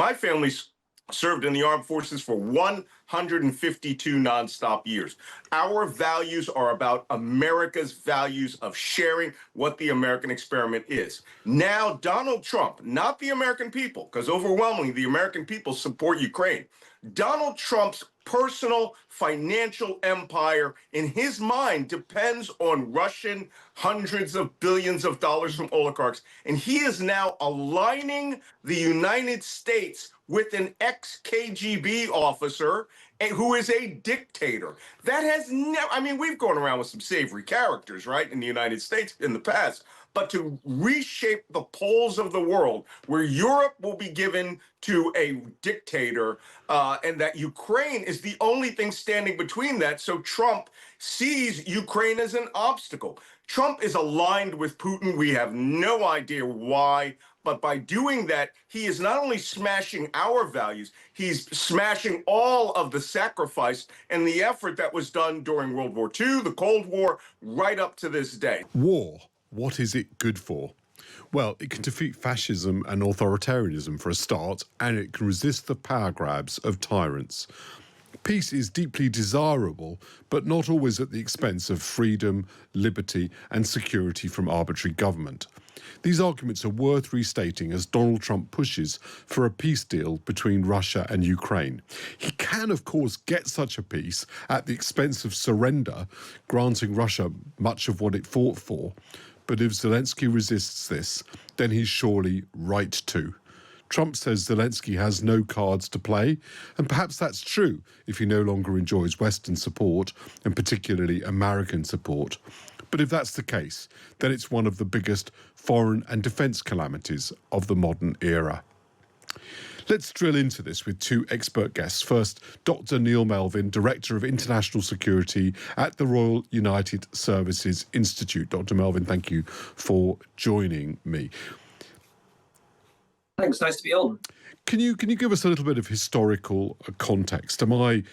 My family served in the armed forces for 152 nonstop years. Our values are about America's values of sharing what the American experiment is. Now, Donald Trump, not the American people, because overwhelmingly the American people support Ukraine. Donald Trump's personal financial empire in his mind depends on Russian hundreds of billions of dollars from oligarchs. And he is now aligning the United States with an ex-KGB officer who is a dictator. That has never, I mean, we've gone around with some savory characters, right, in the United States in the past, but to reshape the poles of the world where Europe will be given to a dictator and that Ukraine is the only thing standing between that. So Trump sees Ukraine as an obstacle. Trump is aligned with Putin. We have no idea why. But by doing that, he is not only smashing our values, he's smashing all of the sacrifice and the effort that was done during World War II, the Cold War, right up to this day. War, what is it good for? Well, it can defeat fascism and authoritarianism for a start, and it can resist the power grabs of tyrants. Peace is deeply desirable, but not always at the expense of freedom, liberty, and security from arbitrary government. These arguments are worth restating as Donald Trump pushes for a peace deal between Russia and Ukraine. He can, of course, get such a peace at the expense of surrender, granting Russia much of what it fought for. But if Zelensky resists this, then he's surely right to. Trump says Zelensky has no cards to play, and perhaps that's true if he no longer enjoys Western support, and particularly American support. But if that's the case, then it's one of the biggest foreign and defence calamities of the modern era. Let's drill into this with two expert guests. First, Dr. Neil Melvin, Director of International Security at the Royal United Services Institute. Dr. Melvin, thank you for joining me. Thanks, nice to be on. Can you give us a little bit of historical context? Am I,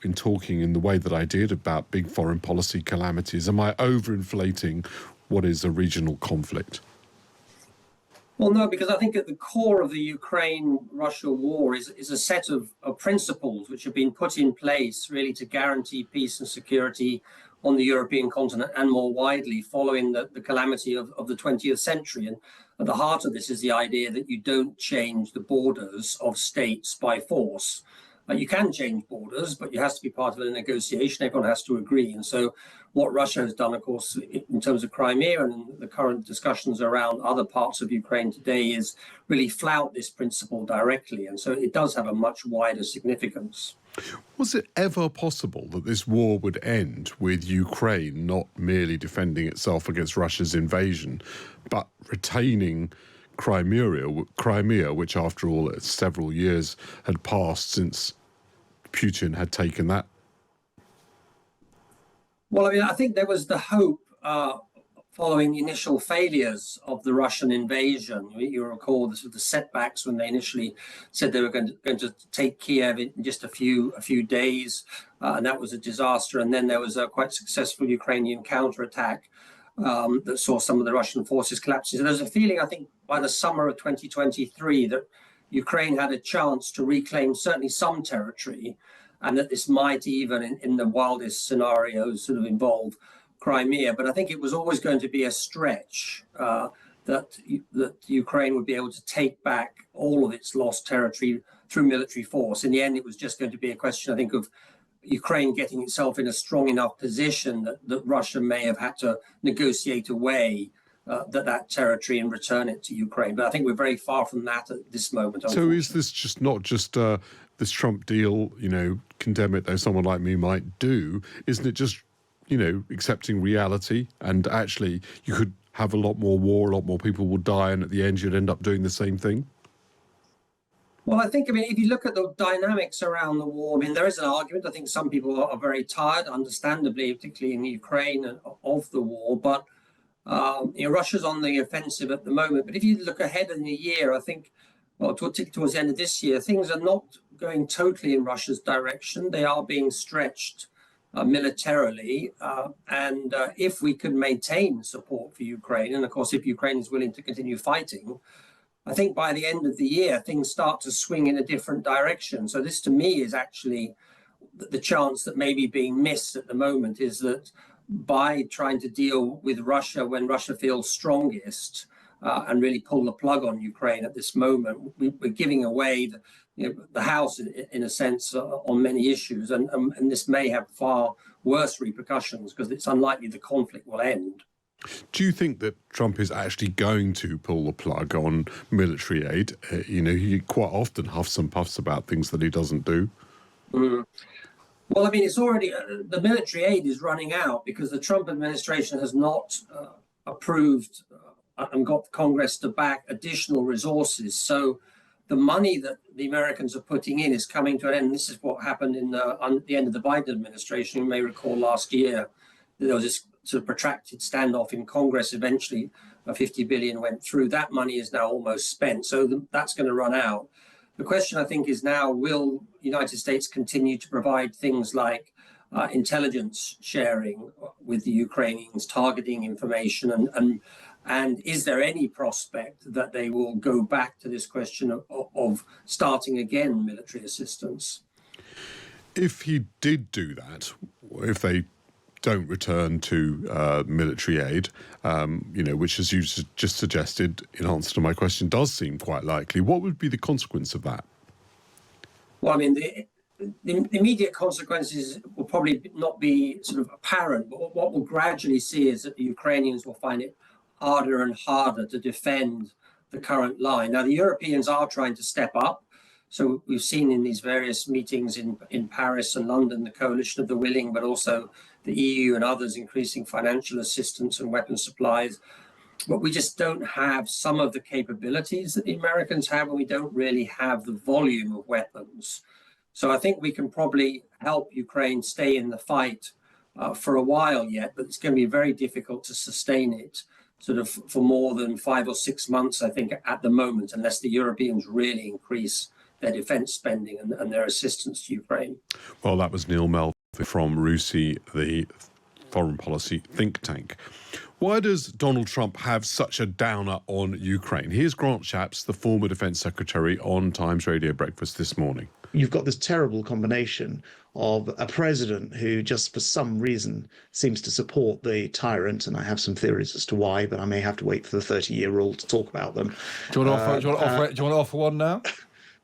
in talking in the way that I did about big foreign policy calamities, am I overinflating what is a regional conflict? Well, no, because I think at the core of the Ukraine-Russia war is a set of principles which have been put in place really to guarantee peace and security on the European continent and more widely following the calamity of the 20th century. And at the heart of this is the idea that you don't change the borders of states by force. You can change borders, but you have to be part of a negotiation. Everyone has to agree. And so what Russia has done, of course, in terms of Crimea and the current discussions around other parts of Ukraine today is really flout this principle directly. And so it does have a much wider significance. Was it ever possible that this war would end with Ukraine not merely defending itself against Russia's invasion, but retaining Crimea, which after all, several years had passed since Putin had taken that? Well, I mean, I think there was the hope following the initial failures of the Russian invasion. You recall the setbacks when they initially said they were going to take Kiev in just a few days, and that was a disaster. And then there was a quite successful Ukrainian counterattack that saw some of the Russian forces collapsing. So there's a feeling, I think, by the summer of 2023 that Ukraine had a chance to reclaim certainly some territory, and that this might even, in the wildest scenarios, sort of involve Crimea. But I think it was always going to be a stretch that Ukraine would be able to take back all of its lost territory through military force. In the end, it was just going to be a question, I think, of Ukraine getting itself in a strong enough position that Russia may have had to negotiate away that territory and return it to Ukraine. But I think we're very far from that at this moment. So is this just not just this Trump deal, condemn it though someone like me might do, isn't it just, accepting reality, and actually you could have a lot more war, a lot more people will die, and at the end you'd end up doing the same thing? Well, I think, if you look at the dynamics around the war, there is an argument. I think some people are very tired, understandably, particularly in Ukraine, of the war. But Russia's on the offensive at the moment. But if you look ahead in the year, I think, towards the end of this year, things are not going totally in Russia's direction. They are being stretched militarily. And if we can maintain support for Ukraine, and of course, if Ukraine is willing to continue fighting, I think by the end of the year, things start to swing in a different direction. So this to me is actually the chance that may be being missed at the moment, is that by trying to deal with Russia when Russia feels strongest and really pull the plug on Ukraine at this moment, we're giving away the house in a sense on many issues, and this may have far worse repercussions because it's unlikely the conflict will end. Do you think that Trump is actually going to pull the plug on military aid? He quite often huffs and puffs about things that he doesn't do. Well, I mean, it's already the military aid is running out because the Trump administration has not approved and got Congress to back additional resources. So the money that the Americans are putting in is coming to an end. This is what happened at the end of the Biden administration. You may recall last year there was this sort of protracted standoff in Congress. Eventually, $50 billion went through. That money is now almost spent. So that's going to run out. The question, I think, is now, will the United States continue to provide things like intelligence sharing with the Ukrainians, targeting information, and is there any prospect that they will go back to this question of starting again military assistance? If he did do that, if they don't return to military aid, which, as you just suggested in answer to my question, does seem quite likely, what would be the consequence of that? Well, I mean, the immediate consequences will probably not be sort of apparent, but what we'll gradually see is that the Ukrainians will find it harder and harder to defend the current line. Now, the Europeans are trying to step up. So we've seen in these various meetings in Paris and London, the coalition of the willing, but also the EU and others increasing financial assistance and weapon supplies. But we just don't have some of the capabilities that the Americans have, and we don't really have the volume of weapons. So I think we can probably help Ukraine stay in the fight for a while yet, but it's going to be very difficult to sustain it sort of for more than 5 or 6 months, I think, at the moment, unless the Europeans really increase their defense spending and their assistance to Ukraine. Well, that was Neil Melvin from RUSI, the foreign policy think tank. Why does Donald Trump have such a downer on Ukraine? Here's Grant Shapps, the former defense secretary, on Times Radio Breakfast this morning. You've got this terrible combination of a president who just for some reason seems to support the tyrant, and I have some theories as to why, but I may have to wait for the 30-year rule to talk about them. Do you want to offer one now?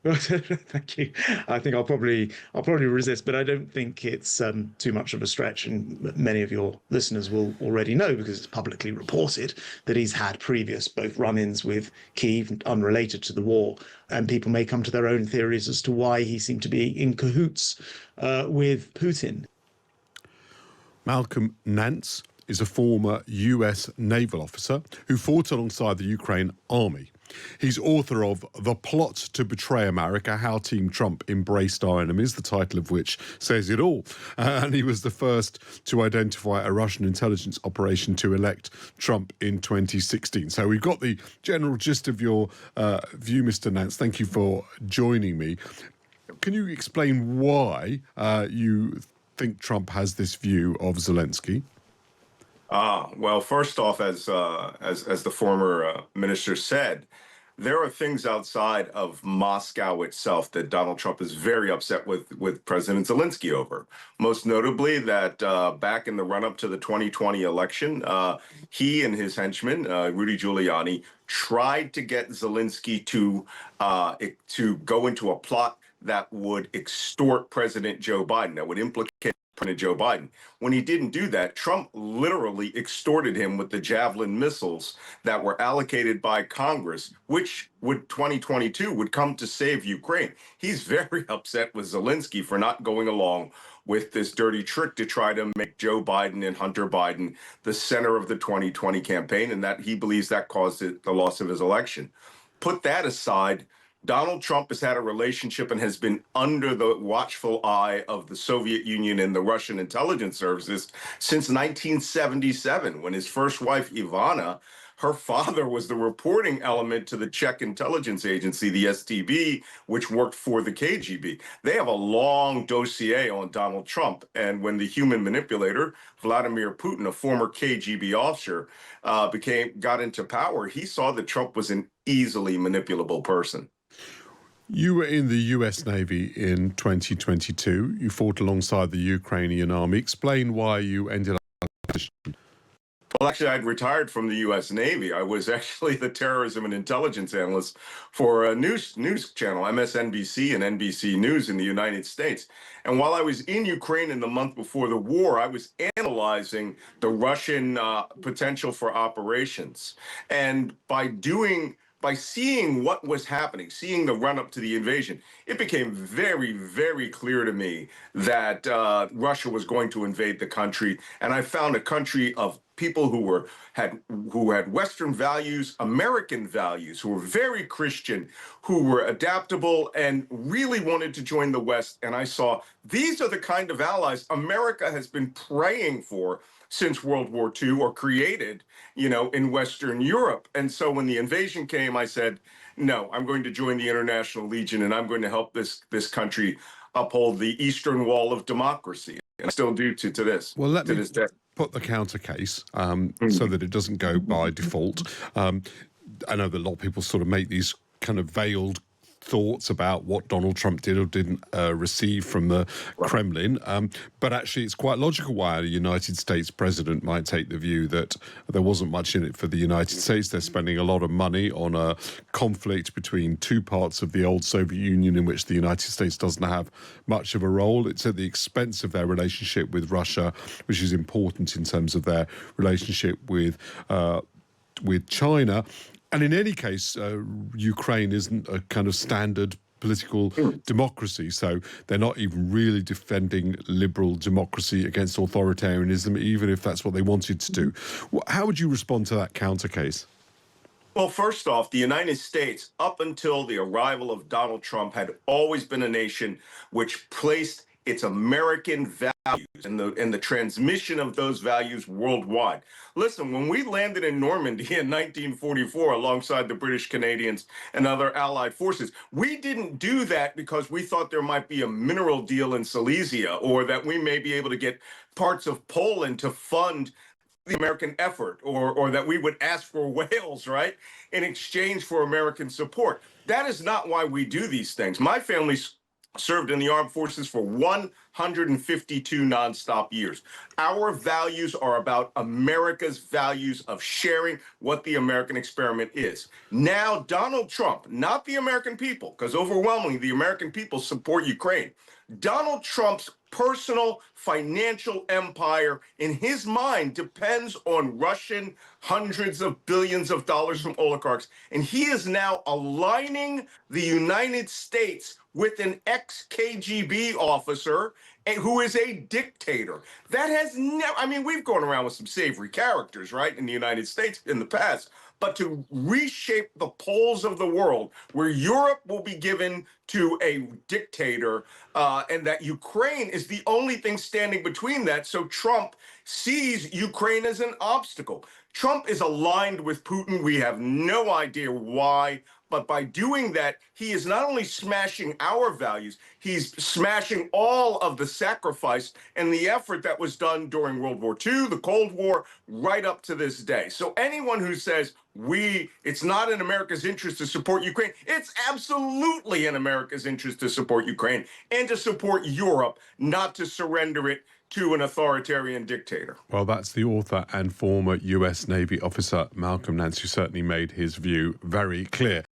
Thank you. I think I'll probably resist, but I don't think it's too much of a stretch, and many of your listeners will already know because it's publicly reported that he's had previous both run-ins with Kyiv unrelated to the war, and people may come to their own theories as to why he seemed to be in cahoots with Putin. Malcolm Nance is a former US naval officer who fought alongside the Ukraine army. He's author of The Plot to Betray America, How Team Trump Embraced Our Enemies, the title of which says it all. And he was the first to identify a Russian intelligence operation to elect Trump in 2016. So we've got the general gist of your view, Mr. Nance. Thank you for joining me. Can you explain why you think Trump has this view of Zelensky? Well, first off, as the former minister said, there are things outside of Moscow itself that Donald Trump is very upset with President Zelensky over. Most notably that back in the run-up to the 2020 election, he and his henchman, Rudy Giuliani, tried to get Zelensky to go into a plot that would extort President Joe Biden, that would implicate President Joe Biden. When he didn't do that, Trump literally extorted him with the Javelin missiles that were allocated by Congress, which would 2022 would come to save Ukraine. He's very upset with Zelensky for not going along with this dirty trick to try to make Joe Biden and Hunter Biden the center of the 2020 campaign, and that he believes that caused the loss of his election. Put that aside, Donald Trump has had a relationship and has been under the watchful eye of the Soviet Union and the Russian intelligence services since 1977, when his first wife, Ivana, her father was the reporting element to the Czech intelligence agency, the STB, which worked for the KGB. They have a long dossier on Donald Trump. And when the human manipulator, Vladimir Putin, a former KGB officer, got into power, he saw that Trump was an easily manipulable person. You were in the US Navy in 2022. You fought alongside the Ukrainian army. Explain why you ended up. Well, actually, I'd retired from the U.S. Navy. I was actually the terrorism and intelligence analyst for a news channel, MSNBC and NBC News in the United States. And while I was in Ukraine in the month before the war, I was analyzing the Russian potential for operations. And by seeing what was happening, seeing the run-up to the invasion, it became very, very clear to me that Russia was going to invade the country. And I found a country of people who had Western values, American values, who were very Christian, who were adaptable and really wanted to join the West. And I saw these are the kind of allies America has been praying for since World War II, or created, in Western Europe. And so when the invasion came, I said, no, I'm going to join the International Legion, and I'm going to help this country uphold the Eastern Wall of democracy. And I still do to this. Well, let to me this day. put the counter case so that it doesn't go by default. I know that a lot of people sort of make these kind of veiled thoughts about what Donald Trump did or didn't receive from the Kremlin. But actually, it's quite logical why a United States president might take the view that there wasn't much in it for the United States. They're spending a lot of money on a conflict between two parts of the old Soviet Union in which the United States doesn't have much of a role. It's at the expense of their relationship with Russia, which is important in terms of their relationship with China. And in any case, Ukraine isn't a kind of standard political democracy, so they're not even really defending liberal democracy against authoritarianism, even if that's what they wanted to do. How would you respond to that counter case? Well, first off, the United States, up until the arrival of Donald Trump, had always been a nation which placed its American values and the transmission of those values worldwide. Listen, when we landed in Normandy in 1944 alongside the British, Canadians, and other allied forces, we didn't do that because we thought there might be a mineral deal in Silesia, or that we may be able to get parts of Poland to fund the American effort, or that we would ask for whales, right, in exchange for American support. That is not why we do these things. My family's served in the armed forces for 152 nonstop years. Our values are about America's values of sharing what the American experiment is. Now, Donald Trump, not the American people, because overwhelmingly the American people support Ukraine. Donald Trump's personal financial empire, in his mind, depends on Russian hundreds of billions of dollars from oligarchs. And he is now aligning the United States with an ex-KGB officer who is a dictator. That has never, we've gone around with some savory characters, right, in the United States in the past. But to reshape the poles of the world, where Europe will be given to a dictator, and that Ukraine is the only thing standing between that. So Trump sees Ukraine as an obstacle. Trump is aligned with Putin. We have no idea why. But by doing that, he is not only smashing our values, he's smashing all of the sacrifice and the effort that was done during World War II, the Cold War, right up to this day. So anyone who says it's not in America's interest to support Ukraine, it's absolutely in America's interest to support Ukraine and to support Europe, not to surrender it to an authoritarian dictator. Well, that's the author and former US Navy officer Malcolm Nance, who certainly made his view very clear.